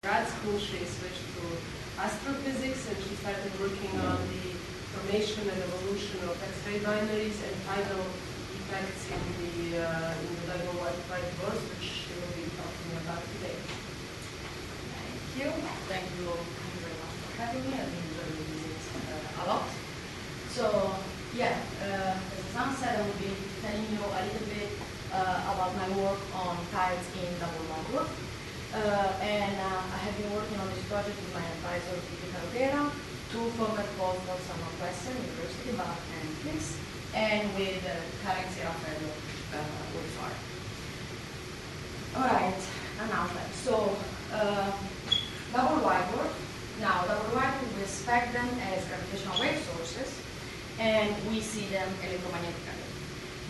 grad school, she switched to astrophysics, and she started working on the formation and evolution of X-ray binaries and tidal effects in the double WDs, which she will be talking about today. Thank you. Thank you very much for having me. I've been enjoying the visit a lot. So, yeah, as Sam said, I will be telling you a little bit about my work on tiles in double WDs. I have been working on this project with my advisor, Francesca, two former postdocs at Northwestern University, Bath and Chris, and with Karen Serafello with FAR. Alright, announcement. So, double WDs. Now, double WDs, we expect them as gravitational wave sources, and we see them electromagnetically.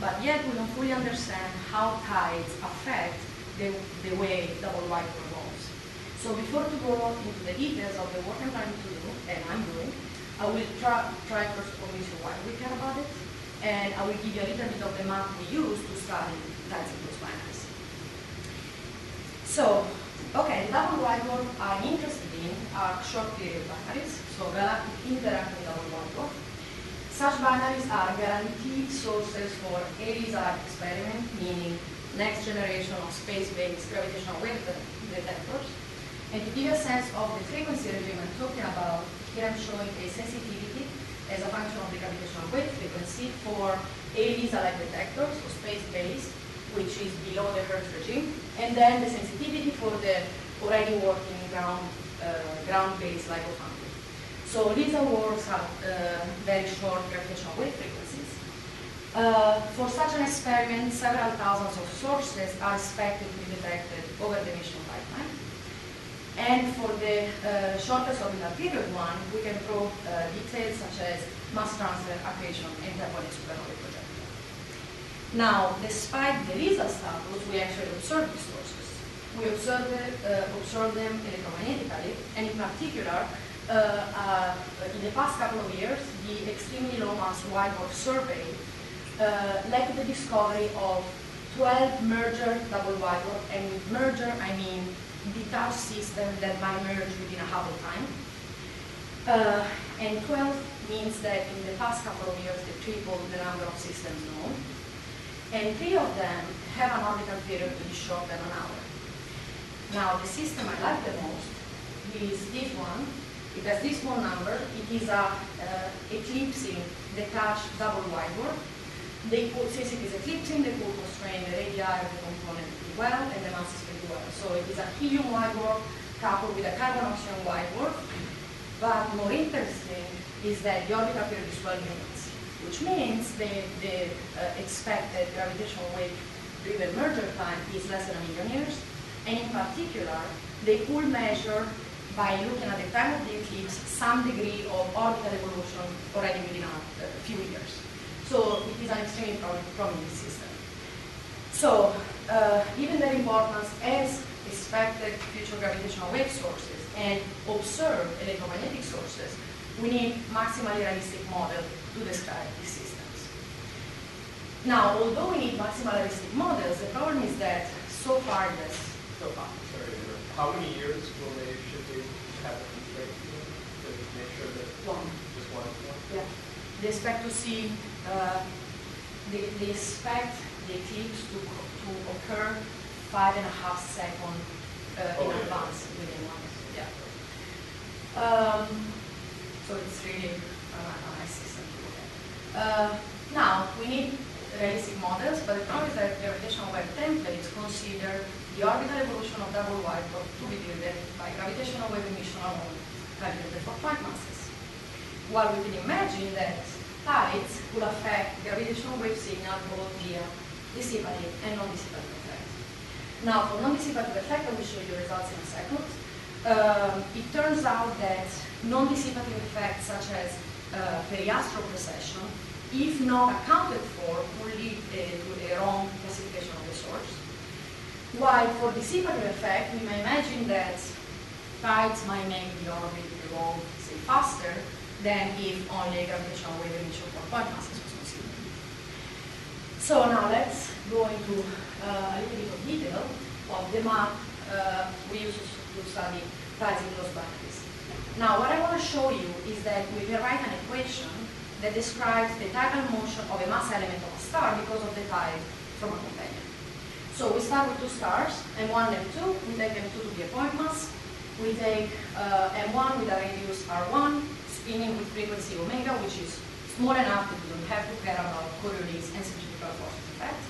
But yet, we don't fully understand how tides affect the way double WDs evolves. So before to go into the details of the work I'm trying to do, and I'm doing, I will try first to convince you why we care about it, and I will give you a little bit of the map we use to study tides and Dwarf binaries. So, okay, the double WDs I'm interested in are short period binaries, so galactic interacting double WDs. Such binaries are guaranteed sources for Apsidal experiment, meaning next generation of space-based gravitational wave detectors. And to give you a sense of the frequency regime I'm talking about, here I'm showing a sensitivity as a function of the gravitational wave frequency for Apsidal detectors, so space-based, which is below the Hertz regime, and then the sensitivity for the already working ground-based LIGO foundry. So these awards have very short gravitational wave frequencies. For such an experiment, several thousands of sources are expected to be detected over the mission lifetime. And for the shortest orbital period one, we can probe details such as mass transfer, accretion, and Japanese supernovae projector. Now, despite the LISA status, we actually observe these sources. We observe them electromagnetically, and in particular, in the past couple of years, the extremely low mass WDs survey led to the discovery of 12 merger double WDs, and with merger I mean detached systems that might merge within a Hubble time. And 12 means that in the past couple of years they tripled the number of systems known. And 3 of them have an orbital period to be shorter than an hour. Now the system I like the most is this one. It has this small number. It is a eclipsing detached double WDs. Since it is eclipsing, they could constrain the radii of the component pretty well, and the masses pretty well. So it is a helium WDs coupled with a carbon-oxygen WDs. But more interesting is that the orbital period is 12 minutes, which means the expected gravitational wave-driven merger time is less than 1 million years. And in particular, they could measure, by looking at the time of the eclipse, some degree of orbital evolution already within a few years. So it is an extremely prominent system. So given their importance as expected future gravitational wave sources and observed electromagnetic sources, we need maximally realistic models to describe these systems. Now, although we need maximally realistic models, the problem is that so far, Sorry, how many years should they have a constraint to make sure that just one? Yeah. They expect to see, they expect the eclipse to occur 5.5 seconds in advance within 1 year. Yeah. So it's really a nice system to look at. Now, we need realistic models, but the problem is that gravitational wave templates consider the orbital evolution of double WDs to be driven by gravitational wave emission alone, calculated for point masses. While we can imagine that tides could affect gravitational wave signal both via dissipative and non-dissipative effect. Now, for non-dissipative effect, I will show you results in a second. It turns out that non-dissipative effects such as periastral precession, if not accounted for, will lead to a wrong classification of the source. While for dissipative effect, we may imagine that tides might make the orbit evolve, say, faster than if only gravitational wave emission for point masses was considered. So now let's go into a little bit of detail of the map we use to study tides in closed binaries. Now, what I want to show you is that we can write an equation that describes the tidal motion of a mass element of a star because of the tide from a companion. So we start with two stars, M1 and M2. We take M2 to be a point mass. We take M1 with a radius R1, spinning with frequency omega, which is small enough that you don't have to care about Coriolis and centrifugal forces effect.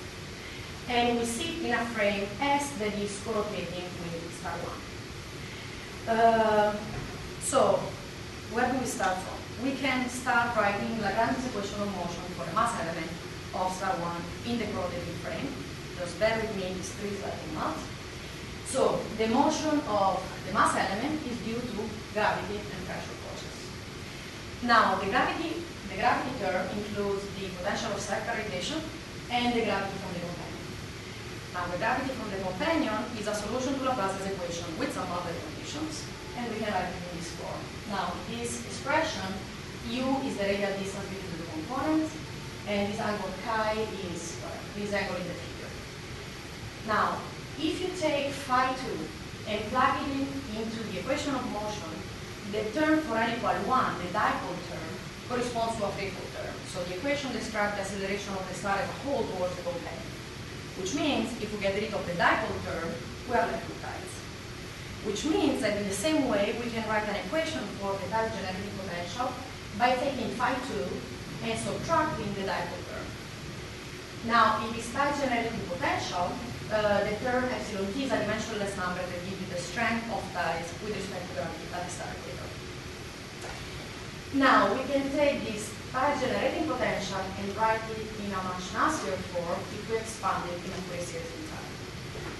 And we sit in a frame S that is co-rotating with star 1. So, where do we start from? We can start writing Lagrange's equation of motion for a mass element of star 1 in the co-rotating frame. Just bear with me, this 3 is like a math. So, the motion of the mass element is due to gravity and pressure forces. Now, the gravity term includes the potential of circular radiation and the gravity from the companion. Now, the gravity from the companion is a solution to Laplace's equation with some other conditions, and we can write it in this form. Now, this expression, u is the radial distance between the components, and this angle chi is this angle in the figure. Now, if you take phi 2 and plug it into the equation of motion, the term for n equal 1, the dipole term, corresponds to a free-fall term. So the equation describes the acceleration of the star as a whole towards the companion. Which means, if we get rid of the dipole term, we are left with tides. Which means that in the same way, we can write an equation for the tide generating potential by taking phi 2 and subtracting the dipole term. Now, in this tide generating potential, the term epsilon t is a dimensionless number that gives you the strength of tides with respect to gravity at the star equator. Now, we can take this tide generating potential and write it in a much nastier form if we expand it in a Fourier series in time.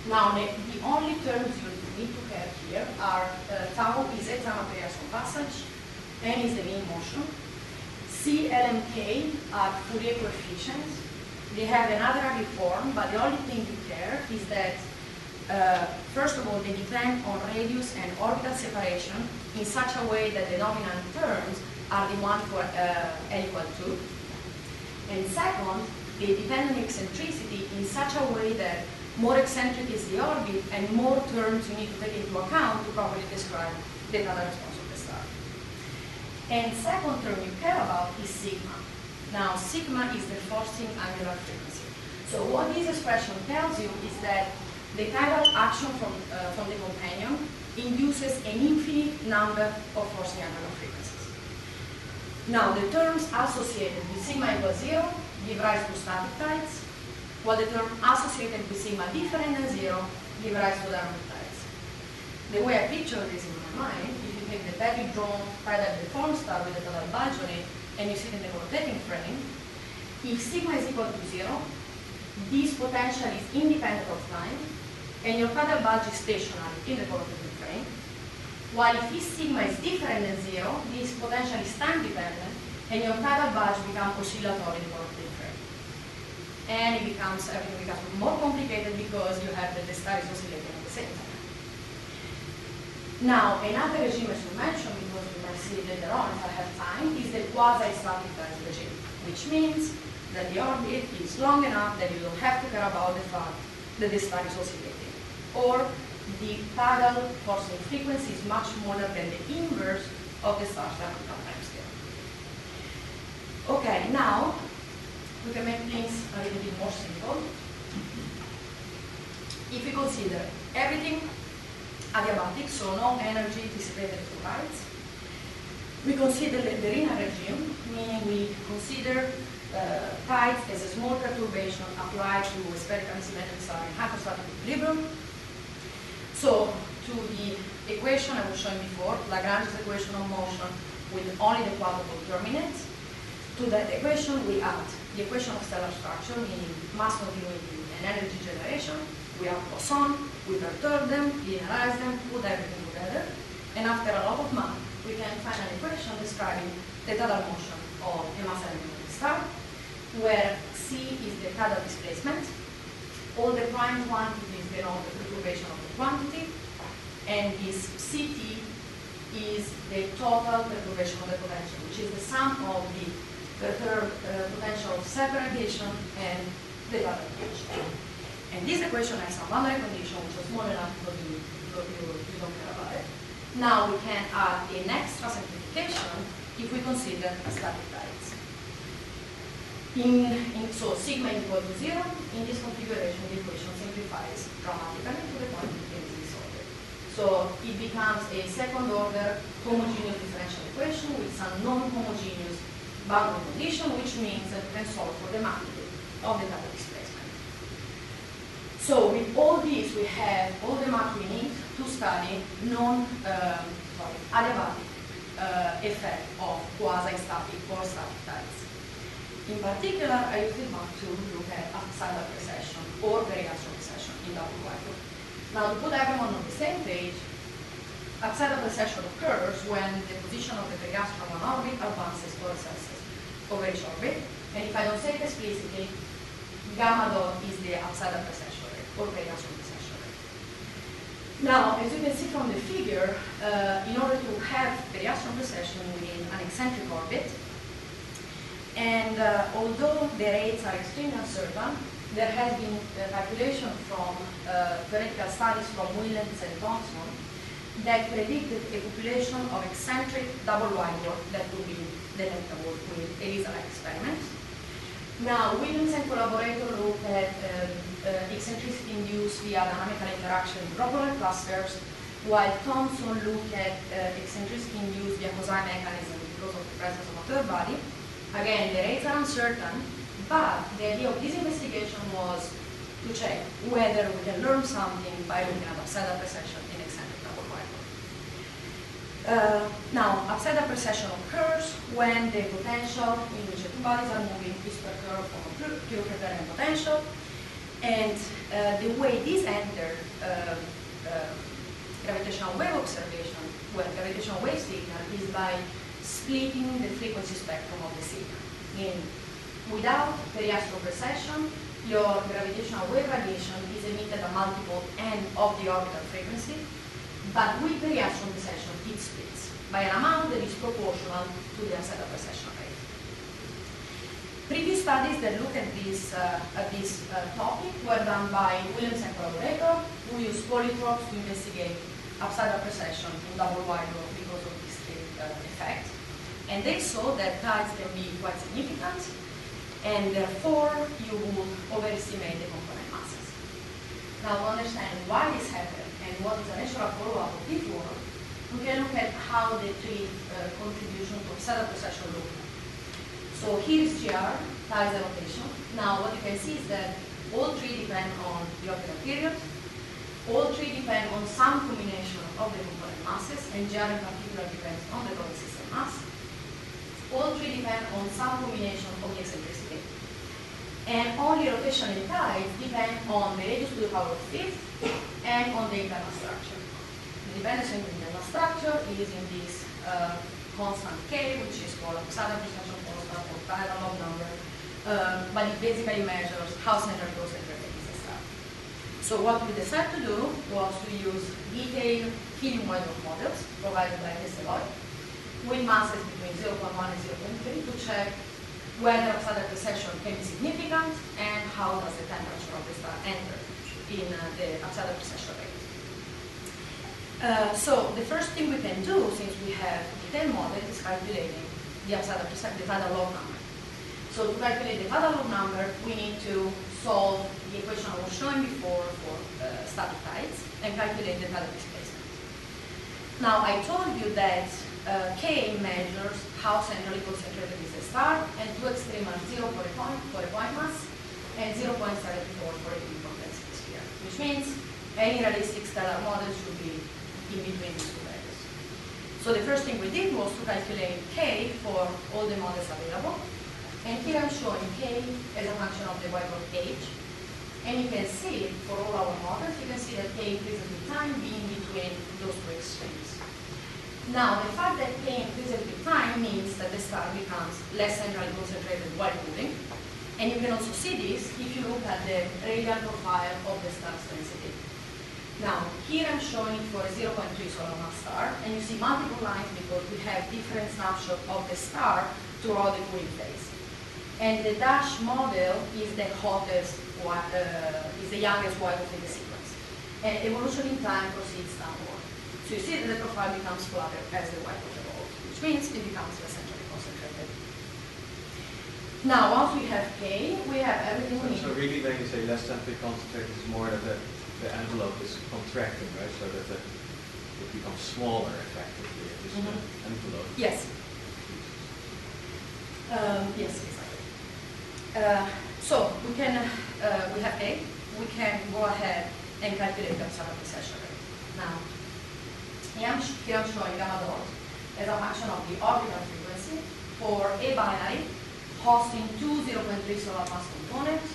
Now, the only terms you need to have here are tau is extra material passage, n is the mean motion, c, l, and k are Fourier coefficients. They have another ugly form, but the only thing you care is that, first of all, they depend on radius and orbital separation in such a way that the dominant terms are the one for L equal 2. And second, they depend on eccentricity in such a way that more eccentric is the orbit and more terms you need to take into account to properly describe the tidal response of the star. And second term you care about is sigma. Now, sigma is the forcing angular frequency. So what this expression tells you is that the tidal action from the companion induces an infinite number of forcing angular frequencies. Now, the terms associated with sigma equals 0 give rise to static tides, while the term associated with sigma different than 0 give rise to dynamic tides. The way I picture this in my mind, if you take the badly drawn tidal deformed star with a tidal bulge on it, and you sit in the rotating frame, if sigma is equal to 0, this potential is independent of time, and your tidal bulge is stationary in the rotating frame, while if this sigma is different than 0, this potential is time dependent, and your tidal bulge becomes oscillatory in the rotating frame. And everything becomes more complicated because you have the star is oscillating at the same time. Now, another regime as we mentioned, because we might see it later on if I have time, is the quasi-static tides regime, which means that the orbit is long enough that you don't have to care about the fact that the star is oscillating. Or the tidal forcing frequency is much smaller than the inverse of the star's dynamical time scale. Okay, now we can make things a little bit more simple. If we consider everything adiabatic, so no energy dissipated through tides. We consider the Riemann regime, meaning we consider tides as a small perturbation applied to a spherical symmetric star in hypostatic equilibrium. So, to the equation I was showing before, Lagrange's equation of motion with only the quadruple determinants, to that equation we add the equation of stellar structure, meaning mass continuity and energy generation. We add Poisson, we perturb them, linearize them, put everything together, and after a lot of math, we can find an equation describing the tidal motion of a mass element of the star, where C is the tidal displacement, all the prime quantities denote the perturbation of the quantity, and this CT is the total perturbation of the potential, which is the sum of the perturbed potential of separation and the tidal potential. And this equation has some boundary condition which is small enough for you you don't care about it. Now we can add an extra simplification if we consider static tides. So sigma equal to 0, in this configuration the equation simplifies dramatically to the point it can be solved. So it becomes a second order homogeneous differential equation with some non-homogeneous boundary condition, which means that we can solve for the magnitude of the data displacement. So with all this we have all the math we need to study adiabatic effect of quasi-static or static tides. In particular, I use it to look at Apsidal precession or variation precession in double WDs. Now, to put everyone on the same page, Apsidal precession occurs when the position of the periastron on orbit advances or recesses over each orbit. And if I don't say it explicitly, gamma dot is the Apsidal precession rate or periastron precession rate. Now, as you can see from the figure, in order to have periastron precession within an eccentric orbit, and although the rates are extremely uncertain, there has been calculation from theoretical studies from Williams and Thompson that predicted a population of eccentric double WDs that would be detectable with ELISA-like experiments. Now, Williams and collaborators looked at eccentricity induced via dynamical interaction in droplet clusters, while Thompson looked at eccentricity induced via cosine mechanism because of the presence of a third body. Again, the rates are uncertain, but the idea of this investigation was to check whether we can learn something by looking at Apsidal precession in eccentric double WDs. Now, Apsidal precession occurs when the potential in which the two bodies are moving is perturbed from a pure Keplerian potential, and the way this enters gravitational wave observation, well, gravitational wave signal, is by splitting the frequency spectrum of the signal. Meaning, without periastron precession, your gravitational wave radiation is emitted at multiple n of the orbital frequency, but with periastron precession, it splits by an amount that is proportional to the Apsidal precession rate. Previous studies that look at this topic were done by Williams and collaborators, who used polytropes to investigate Apsidal precession in double WDs because of this effect. And they saw that tides can be quite significant, and therefore you would overestimate the component masses. Now, to understand why this happened and what is the natural follow-up of this work, we can look at how the three contributions to Apsidal precession look like. So here is GR, tides and rotation. Now, what you can see is that all three depend on the orbital period. All three depend on some combination of the component masses, and GR in particular depends on the total system mass. All three depend on some combination of the eccentricity. And only rotation and tides depend on the radius to the power of fifth and on the internal structure. The dependence on the internal structure is in this constant K, which is called Apsidal precession constant or Tidal log number, but it basically measures how centrally concentrated is the star. So what we decided to do was to use detailed helium White-Dwarf models provided by Tesseloy, with masses between 0.1 and 0.3 to check whether Apsidal precession can be significant and how does the temperature of the star enter in the Apsidal precession rate. So the first thing we can do, since we have a detailed model, is calculating the Apsidal precession, the Tidal log number. So to calculate the Tidal log number, we need to solve the equation I was showing before for static tides and calculate the tidal displacement. Now I told you that K measures how centrally concentrated is the star, and two extremes are 0 for a point mass and 0.74 for a uniform density sphere, which means any realistic stellar model should be in between these two values. So the first thing we did was to calculate K for all the models available, and here I'm showing K as a function of the White-Dwarf age, and you can see for all our models, you can see that K increases with time being between those two extremes. Now, the fact that K increases with time means that the star becomes less centrally concentrated while moving. And you can also see this if you look at the radial profile of the star's density. Now, here I'm showing it for a 0.3 solar mass star, and you see multiple lines because we have different snapshots of the star throughout the cooling phase. And the dash model is the hottest, is the youngest WDs in the sequence. and evolution in time proceeds downward. So you see that the profile becomes flatter as the whiteboard evolves, which means it becomes less centrally concentrated. Now, once we have K, we have everything we need. So really when you say less centrally concentrated, it's more that the envelope is contracting, right? So that it becomes smaller effectively, this envelope. Yes. Yes, exactly. So we can, we have A, we can go ahead and calculate the Apsidal precession rate. Now, here I'm showing gamma dot as a function of the orbital frequency for a binary hosting two 0.3 solar mass components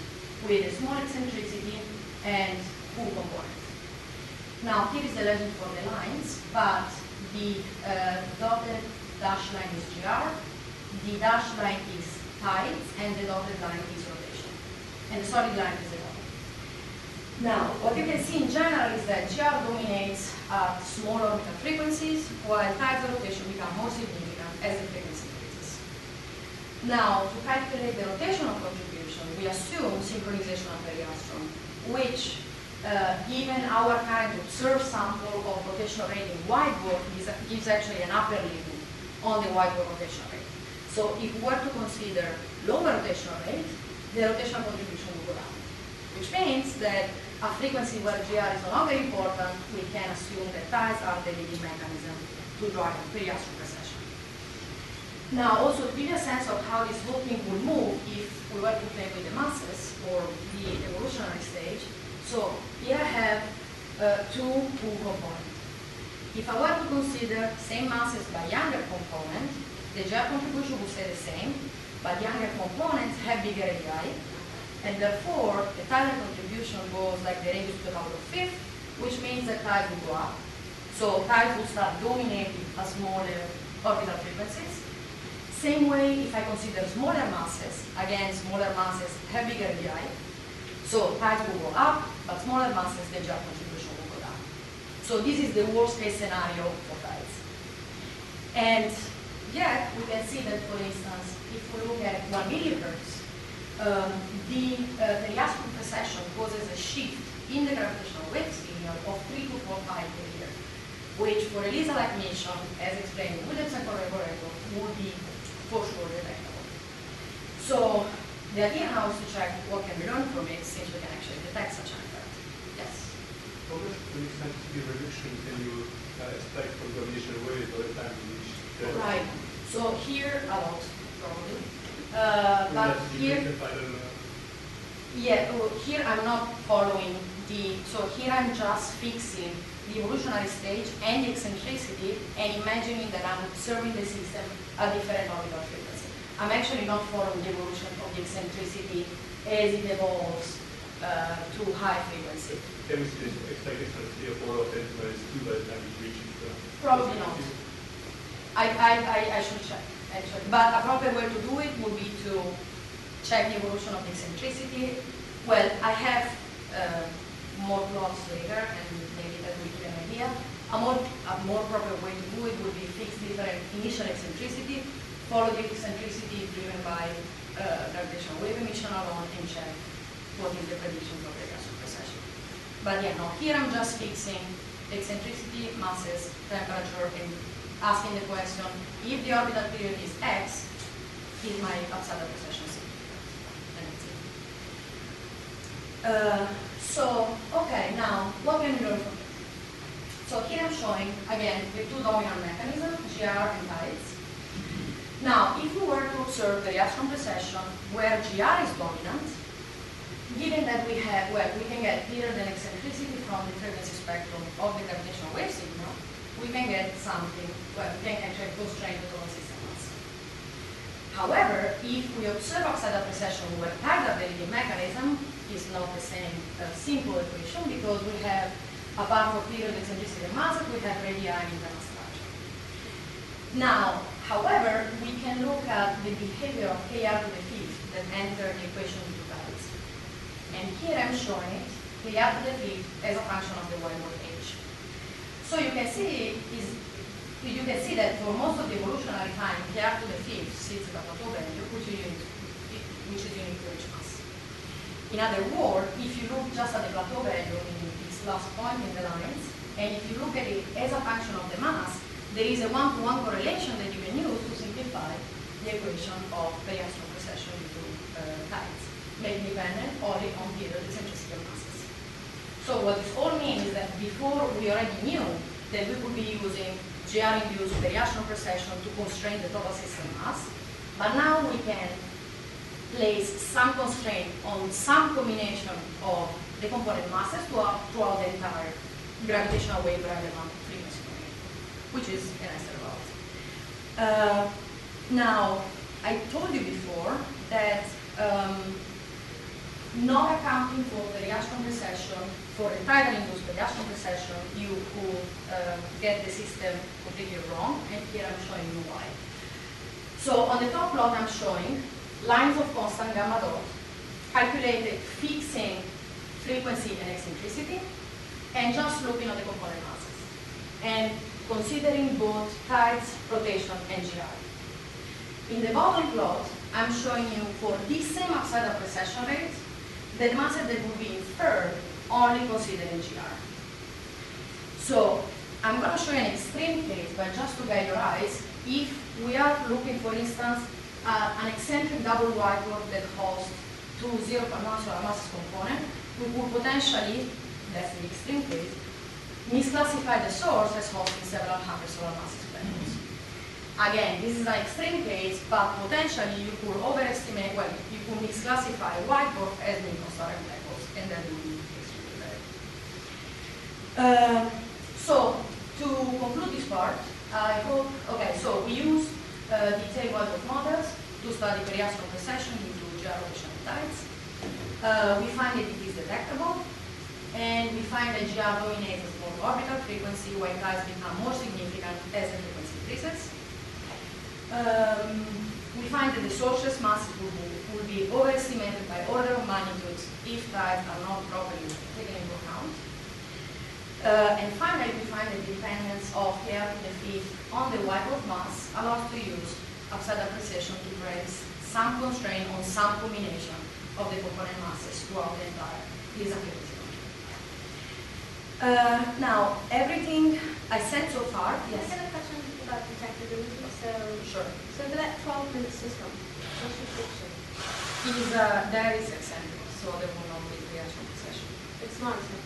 with a small eccentricity and full component. Now, here is the legend for the lines, but the dotted dash line is GR, the dash line is tides, and the dotted line is rotation. And the solid line is the dot. Now, what you can see in general is that GR dominates at small orbital frequencies, while tides and rotation become more significant as the frequency increases. Now, to calculate the rotational contribution, we assume synchronization of periastron, which, given our current observed sample of rotational rate in whiteboard, gives actually an upper limit on the whiteboard rotational rate. So if we were to consider lower rotational rate, the rotational contribution will go down, which means that a frequency where GR is no longer important, we can assume that tides are the leading mechanism to drive periastron precession. Now, also to give you a sense of how this looping would move if we were to play with the masses or the evolutionary stage. So here I have two pool components. If I were to consider same masses by younger component, the GR contribution would stay the same, but younger components have bigger radii, and therefore the tidal contribution goes like the radius to the power of 5th, which means that tides will go up. So tides will start dominating a smaller orbital frequencies. Same way if I consider smaller masses, again smaller masses have bigger radii, so tides will go up, but smaller masses the GR contribution will go down. So this is the worst case scenario for tides. And yet we can see that, for instance, if we look at 1 millihertz, the periastron precession causes a shift in the gravitational wave signal of 3 to 4 pi per year, which for a LISA-like mission, as explained in Williamson collaborator, would be for sure detectable. So the idea now is to check what can be learned from it, since we can actually detect such an effect. Yes? How much intensity reduction can you expect from the initial wave by the time you reach the... Right. So here, a lot, probably. But here, yeah, here I'm not following the, so here I'm just fixing the evolutionary stage and the eccentricity and imagining that I'm observing the system at different orbital frequency. I'm actually not following the evolution of the eccentricity as it evolves to high frequency. Can we see this expected eccentricity of 4 or 10 minus 2 by the time you reach the... Probably not. I should check. Actually. But a proper way to do it would be to check the evolution of the eccentricity. Well, I have more plots later, and maybe that will give an idea. A more proper way to do it would be fix different initial eccentricity, follow the eccentricity driven by gravitational wave emission alone, and check what is the prediction for periastron precession. But yeah, no, here I'm just fixing eccentricity, masses, temperature, and asking the question, if the orbital period is x, is my Apsidal precession significant? And that's it. So, okay, now, what can we learn from it? So here I'm showing, again, the two dominant mechanisms, GR and tides. Now, if we were to observe periastron precession where GR is dominant, given that we have, well, we can get period and eccentricity from the frequency spectrum of the gravitational wave signal, we can get something, well, we can actually constrain the total system mass. However, if we observe Apsidal precession where tidal derivative mechanism is not the same simple equation, because we have, apart from period, eccentricity, and mass, we have radii and internal structure. Now, however, we can look at the behavior of KR to the 5th that enter the equation to tides. And here I'm showing it, KR to the 5th as a function of the whiteboard age. So you can see that for most of the evolutionary time, KR to the 5th sits at a plateau value, which is unique to each mass. In other words, if you look just at the plateau value in this last point in the lines, and if you look at it as a function of the mass, there is a one-to-one correlation that you can use to simplify the equation of Precession precession due to tides, making dependent only on period eccentricity of masses. So what this all means is that before we already knew that we could be using GR-induced variation precession to constrain the total system mass, but now we can place some constraint on some combination of the component masses throughout the entire gravitational wave relevant frequency domain, which is a nice result. Now, I told you before that not accounting for variation precession, for a tidal induced variation precession, you could get the system completely wrong, and here I'm showing you why. So on the top plot I'm showing lines of constant gamma dot calculated fixing frequency and eccentricity and just looking at the component masses and considering both tides, rotation and GR. In the bottom plot I'm showing you for this same Apsidal precession rate the masses that will be inferred only considering GR. So I'm going to show you an extreme case, but just to guide your eyes, if we are looking, for instance, at an eccentric double whiteboard that hosts two zero-part solar masses component, we could potentially, that's the extreme case, misclassify the source as hosting several hundred solar masses values. Again, this is an extreme case, but potentially you could overestimate, well, you could misclassify whiteboard as neutron star and black holes, and then would be extremely bad. So, to conclude this part, I hope, okay, so we use detailed whiteboard models to study variation precession due to GR rotation and tides. We find that it is detectable, and we find that GR dominates a small orbital frequency while tides become more significant as the frequency increases. We find that the sources masses will be overestimated by order of magnitudes if tides are not properly taken into account. And finally, we find the dependence of K to the fifth on the whiteboard mass allows to use Apsidal precession to place some constraint on some combination of the component masses throughout the entire frequency domain. Now, everything I said so far, yes? Can I question about detectability? So, sure. So for that 12-minute system, what's your prediction? There is eccentric, so there will not be reaction precession. It's not eccentric.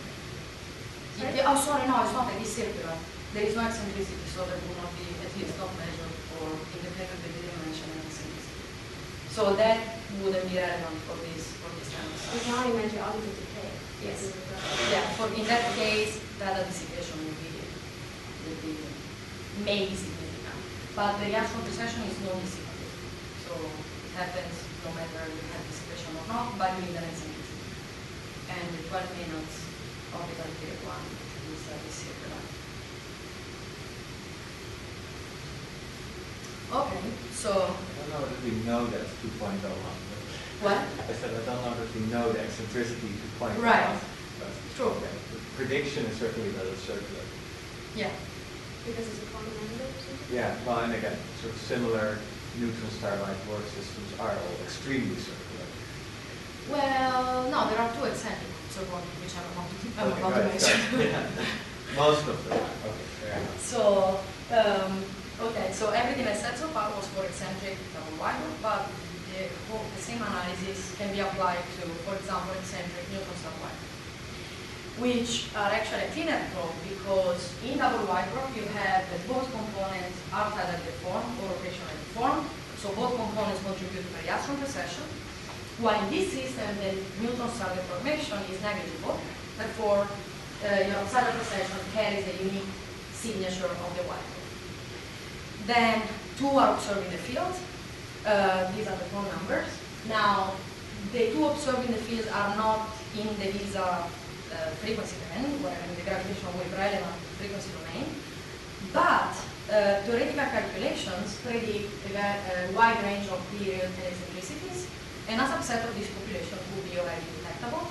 Oh, sorry, no, it's not. It is circular. There is no eccentricity, so there will not be, at least not measured or independent of the dimension and eccentricity. So that wouldn't be relevant for this kind of You stuff. can only measure orbital decay. Yes. Yeah. In that case, that dissipation will be maybe significant. But the reaction precession is non-dissipative. So it happens no matter you have dissipation or not, but you need an eccentricity. And the 12 minutes orbital period 1 is circular. Okay, so. I don't know that we know that 2.01. What? I said I don't know that we know the eccentricity 2.01. Right. But True. yeah, the prediction is certainly that it's circular. Yeah. Because it's a common number or something? Yeah, well, and again, sort of similar neutron star-like work systems are all extremely circular. Well, no, there are two eccentric circles which I'm about to Right, mention. yeah. Most of them. Okay, fair enough. So, okay, so everything I said so far was for eccentric double whiteboard, but the same analysis can be applied to, for example, eccentric neutron star whiteboard, which are actually a cleaner probe because in double whiteboard you have that both components are tidally deformed or rotationally deformed, so both components contribute to variation precession, while in this system the neutron star deformation is negligible, therefore your Apsidal precession carries a unique signature of the whiteboard. Then two are observed in the field. These are the phone numbers. Now, the two observed in the field are not in the VISA frequency domain, where in the gravitational wave relevant frequency domain, but theoretical calculations predict a wide range of period and eccentricities, and a subset of this population will be already detectable.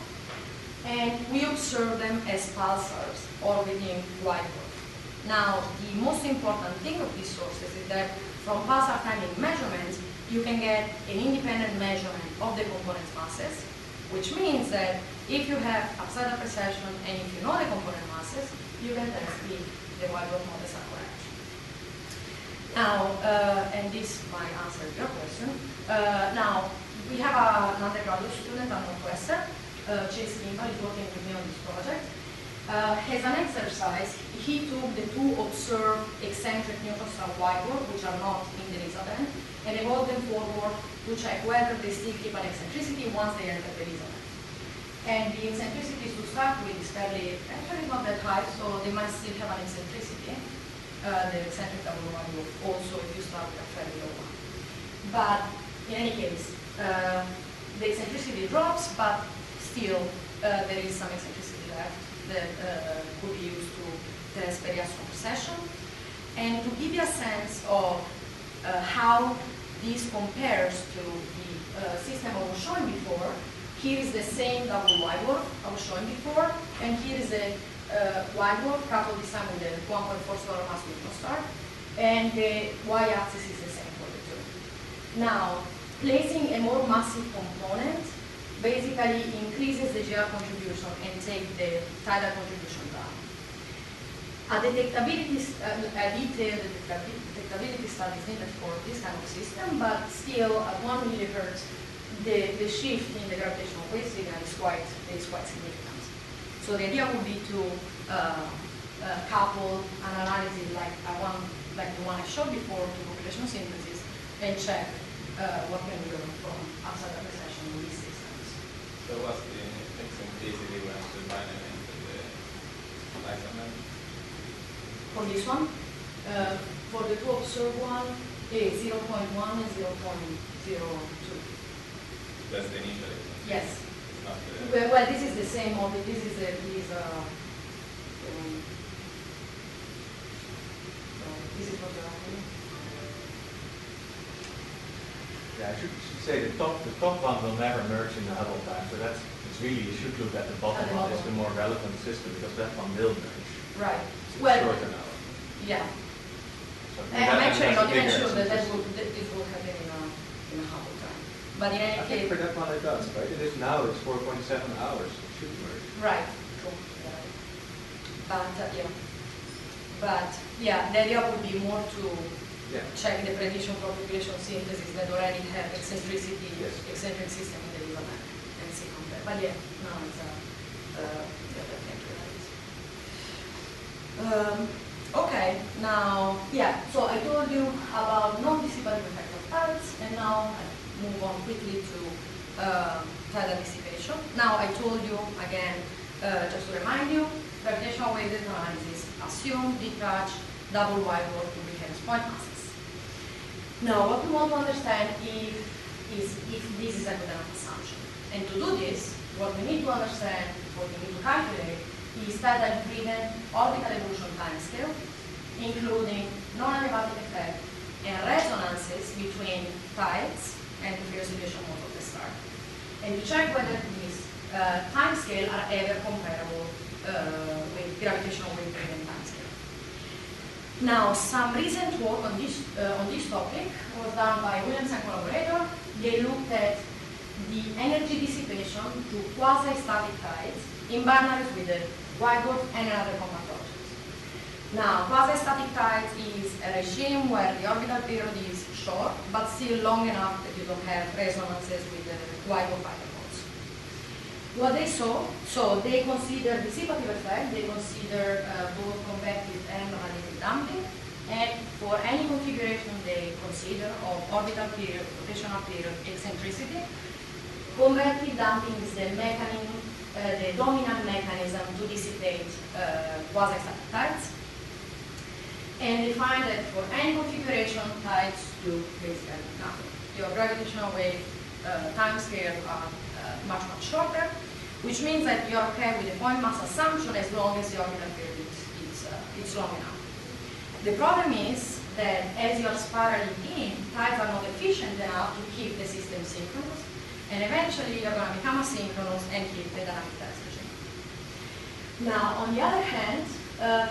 And we observe them as pulsars orbiting whiteboard. Now, the most important thing of these sources is that from pulsar timing measurements, you can get an independent measurement of the components' masses, which means that if you have Apsidal precession and if you know the component masses, you can test if the white dwarf models are correct. Now, and this might answer your question. Now, we have an undergraduate student at Northwestern, Chase Kimball, is working with me on this project. As an exercise, he took the two observed eccentric neutral-star white dwarf, which are not in the Lisa band, and evolved them forward to check whether they still keep an eccentricity once they enter the Lisa band. And the eccentricity to start with is fairly, actually not that high, so they might still have an eccentricity. The eccentric double white dwarf also if you start with a fairly low one. But in any case, the eccentricity drops, but still there is some eccentricity left that could be used to test various precession. And to give you a sense of how this compares to the system I was showing before, here is the same double white dwarf I was showing before, and here is a white dwarf coupled this time with a 1.4 solar mass neutron star, and the y-axis is the same for the two. Now, placing a more massive component basically increases the GR contribution and takes the tidal contribution down. A detectability, a detailed detectability study is needed for this kind of system, but still at 1 millihertz, the shift in the gravitational wave signal is quite significant. So the idea would be to couple an analysis like the one I showed before to population synthesis and check what can we learn from Apsidal precession in these systems. So what's the eccentricity when the binary into the Lisa band? For this one, for the two observed one, it's 0.1 and 0.02. That's the initial eccentricity. Yes. It's not the... Well, this is the same model. This is this is what you're asking. Yeah, I should say the top one will never merge in the Hubble time, so it's really, you should look at the bottom one. It's the more relevant system because that one will merge. Right. It's Well, shorter now. yeah. So I'm actually not even bigger sure that eccentricity. this will happen in a Hubble time. But in I any think case, for that one it does, right? It is now, it's 4.7 hours. It should merge. right. True. But yeah, the idea would be more to check the prediction for population synthesis that already have eccentric system in the Lisa band and see compare. But yeah, no, it's the other thing. Okay, now, yeah, so I told you about non-dissipative effect of tides, and now I move on quickly to tidal dissipation. Now I told you, again, just to remind you, gravitational wave data analysis assume, detach, double white dwarf to behave as point masses. Now, what we want to understand is if this is a good enough assumption. And to do this, what we need to understand, what we need to calculate, is tidal-driven orbital evolution timescale, including non-adiabatic effect and resonances between tides and the free oscillation mode of the star. And to check whether these timescales are ever comparable with gravitational wave-driven timescale. Now, some recent work on this topic was done by Williams and collaborator. They looked at the energy dissipation to quasi-static tides in binaries with the white dwarf and another compact object. Now, quasi-static tides is a regime where the orbital period is short, but still long enough that you don't have resonances with the white dwarf hypermodes. What they saw, so they consider dissipative effect, they consider both convective and magnetic damping, and for any configuration they consider of orbital period, rotational period, eccentricity. Convective damping is the mechanism, the dominant mechanism to dissipate quasi-static tides. And they find that for any configuration, tides do basically nothing. Your gravitational wave timescales are much shorter, which means that you're okay with the point mass assumption as long as the orbital period is long enough. The problem is that as you're spiraling in, tides are not efficient enough to keep the system synchronous, and eventually you're going to become asynchronous and keep the dynamic tides regime. Now, on the other hand,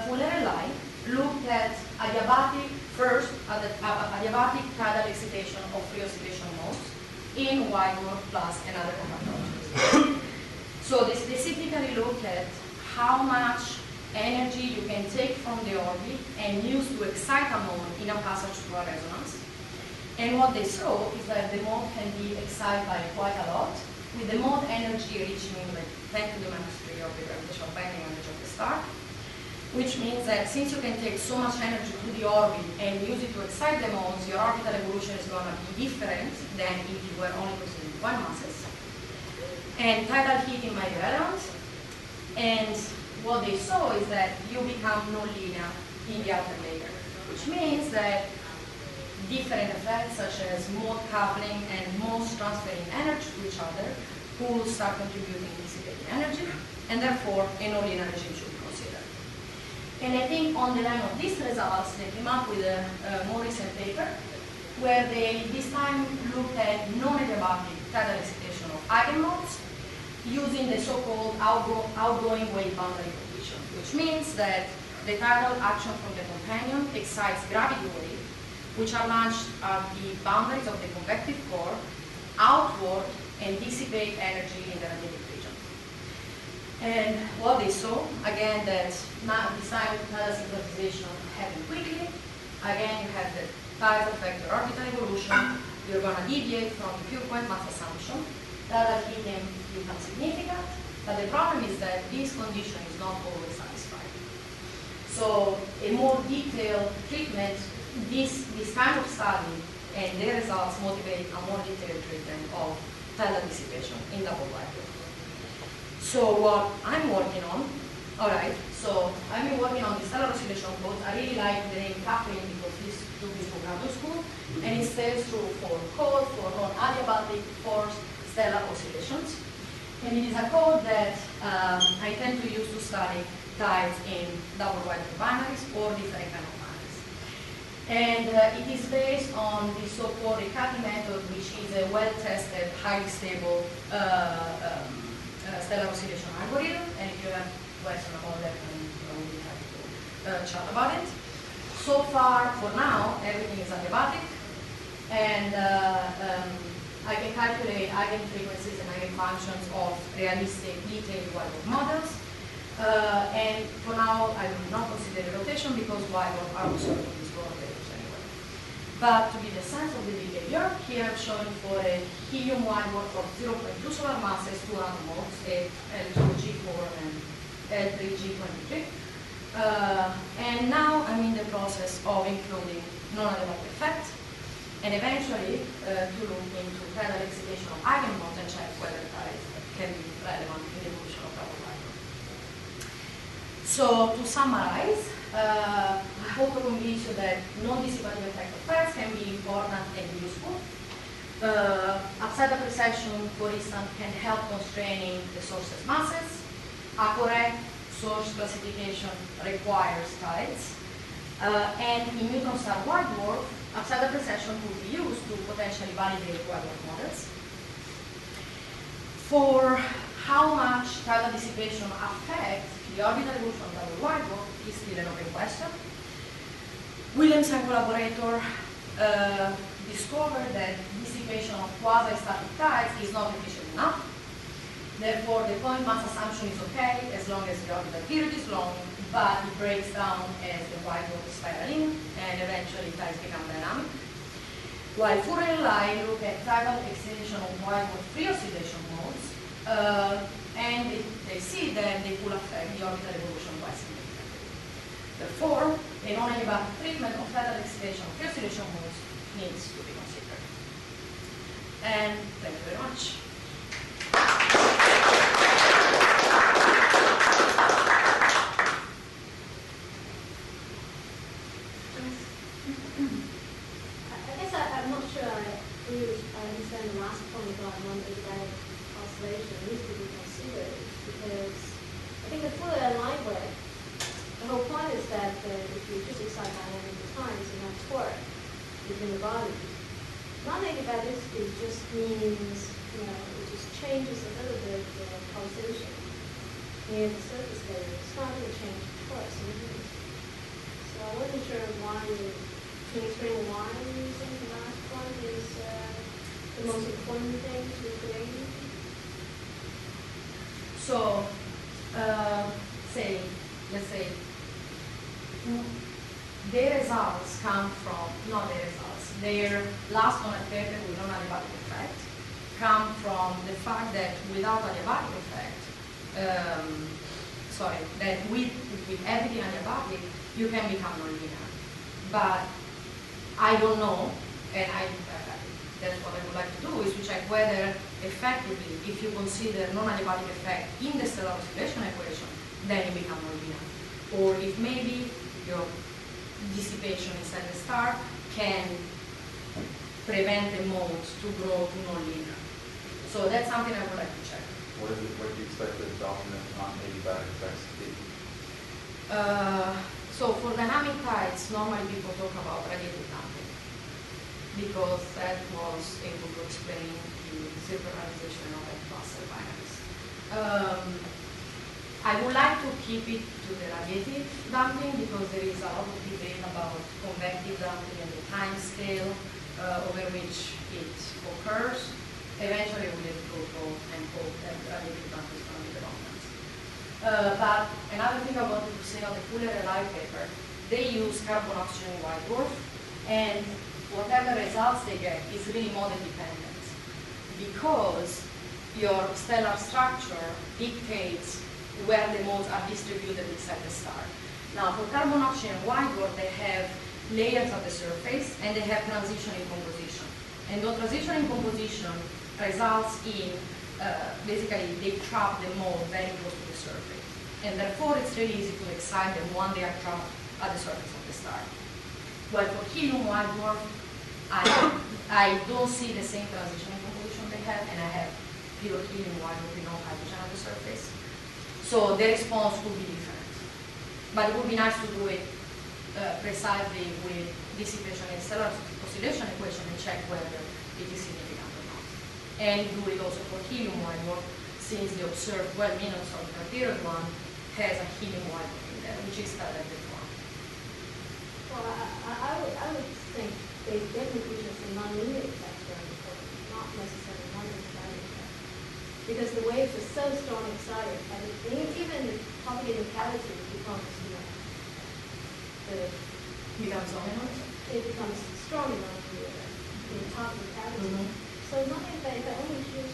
Fuller and Lai looked at adiabatic tidal excitation of free oscillation modes in white dwarf plus another compact object. So they specifically look at how much energy you can take from the orbit and use to excite a mode in a passage through a resonance. And what they saw is that the mode can be excited by quite a lot, with the mode energy reaching like 10 to the minus 3 of the gravitational bending energy of the star, which means that since you can take so much energy to the orbit and use it to excite the modes, your orbital evolution is going to be different than if you were only considering point masses. And tidal heating might be relevant. And what they saw is that you become nonlinear in the outer layer, which means that different effects such as mode coupling and modes transferring energy to each other will start contributing to dissipating energy, and therefore a nonlinear regime should be considered. And I think on the line of these results, they came up with a more recent paper where they this time looked at non-adiabatic tidal excitation of eigenmodes using the so-called outgoing wave boundary condition, which means that the tidal action from the companion excites gravity waves, which are launched at the boundaries of the convective core outward and dissipate energy in the radiative region. And what they saw, again, that now this time tidal synchronization happened quickly. Again, you have the tidal vector orbital evolution. You're going to deviate from the pure point mass assumption. Tidal heating becomes significant, but the problem is that this condition is not always satisfied. So a more detailed treatment, this kind of study and their results motivate a more detailed treatment of tidal dissipation in double WDs. So what I'm working on, alright, so I've been working on the stellar oscillation codes. I really like the name coupling because this took me from graduate school, and it stands for code for non-adiabatic force stellar oscillations. And it is a code that I tend to use to study tides in double WD binaries or different kind of binaries. And it is based on the so-called Riccati method, which is a well-tested, highly stable stellar oscillation algorithm. And if you have questions about that, then we'll be happy to chat about it. So far, for now, everything is adiabatic. And I can calculate eigenfrequencies and eigenfunctions of realistic detailed Wildorf models. And for now, I will not consider rotation because Wildorf are observed in these rotators anyway. But to give a sense of the behavior, here I'm showing for a helium Wildorf of 0.2 solar masses, 2 atom modes, L2G4 and L3G23. And now I'm in the process of including non-adiabatic effect, and eventually to look into tidal excitation of eigenmodes and check whether tides can be relevant in the evolution of double WD. So to summarize, I hope to convince you that non-dissipative effect of tides can be important and useful. Apsidal precession, for instance, can help constraining the source's masses. A correct source classification requires tides. And in neutron star wide dwarf, Apsidal precession could be used to potentially validate Wildorf models. For how much tidal dissipation affects the orbital evolution of double wide dwarf is still an open question. Williams and collaborator discovered that dissipation of quasi-static tides is not efficient enough. Therefore, the point mass assumption is okay as long as the orbital period is long, but it breaks down as the wide dwarf is spiraling, and eventually tides become dynamic. While Furrer and Lai look at tidal excitation of wide dwarf free oscillation modes, and they see that they will affect the orbital evolution quite significantly. Therefore, a non-adiabatic treatment of tidal excitation of free oscillation modes needs to be considered. And thank you very much. I'm not sure I understand the last point about non-adiabatic oscillation needs to be considered, because I think the Fuller and Lai work, the whole point is that if you just excite dynamic times and have torque between the bodies, non-adiabaticity just means, it just changes a little bit the pulsation near the surface layer. It's not going to change the torque significantly. So I wasn't sure why can you explain why you think the last one is the most important thing to create? So, let's say, their results come from, not their results, their last non-affected with non-adiabatic effect come from the fact that without adiabatic effect, that with everything adiabatic, you can become nonlinear. But I don't know, and that's what I would like to do, is to check whether effectively, if you consider non-adiabatic effect in the stellar oscillation equation, then you become nonlinear. Or if maybe your dissipation inside the star can prevent the modes to grow to nonlinear. So that's something I would like to check. What do you expect the dominant non-adiabatic effects to be? So for dynamic tides, normally people talk about radiative damping because that was able to explain the synchronization of Russell binaries. I would like to keep it to the radiative damping because there is a lot of debate about convective damping and the time scale over which it occurs. Eventually we will go both and hope that radiative damping is going to be the dominant. But another thing I wanted to say on the Fuller and Light paper, they use carbon oxygen white dwarf, and whatever results they get is really model dependent because your stellar structure dictates where the modes are distributed inside the star. Now for carbon oxygen white dwarf, they have layers at the surface and they have transition in composition. And the transition in composition results in basically they trap the mode very close to the surface. And therefore it's really easy to excite them when they are trapped at the surface of the star. While for helium white dwarf, I don't see the same transition in composition they have, and I have pure helium white dwarf with no hydrogen at the surface. So the response could be different. But it would be nice to do it precisely with dissipation in stellar oscillation equation and check whether it is significant or not. And do it also for helium white dwarf, since the observed 12 minutes of the period one has a helium white dwarf in there, which is directed one. Well, I would think they definitely just a nonlinear effect very important, not necessarily non-excited effect. Because the waves are so strong excited, and even the propagating cavity becomes, it becomes strong enough in the top of the cavity. So nothing that only shows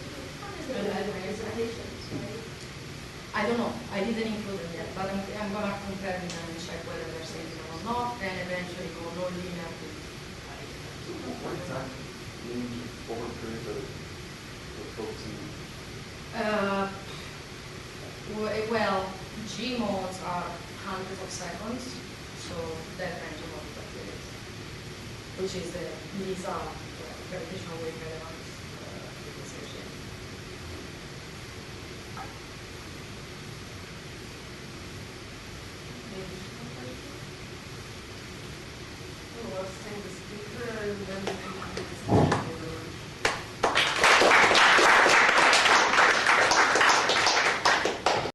presentations, right? I don't know. I didn't include them yet, but I'm going to compare them and check whether they're similar or not, and eventually go non-linear to. What exactly means over periods of focusing? Well, G modes are hundreds of seconds, so that range of optical periods, which is the LISA gravitational wave relevance frequency. Well, send the speaker.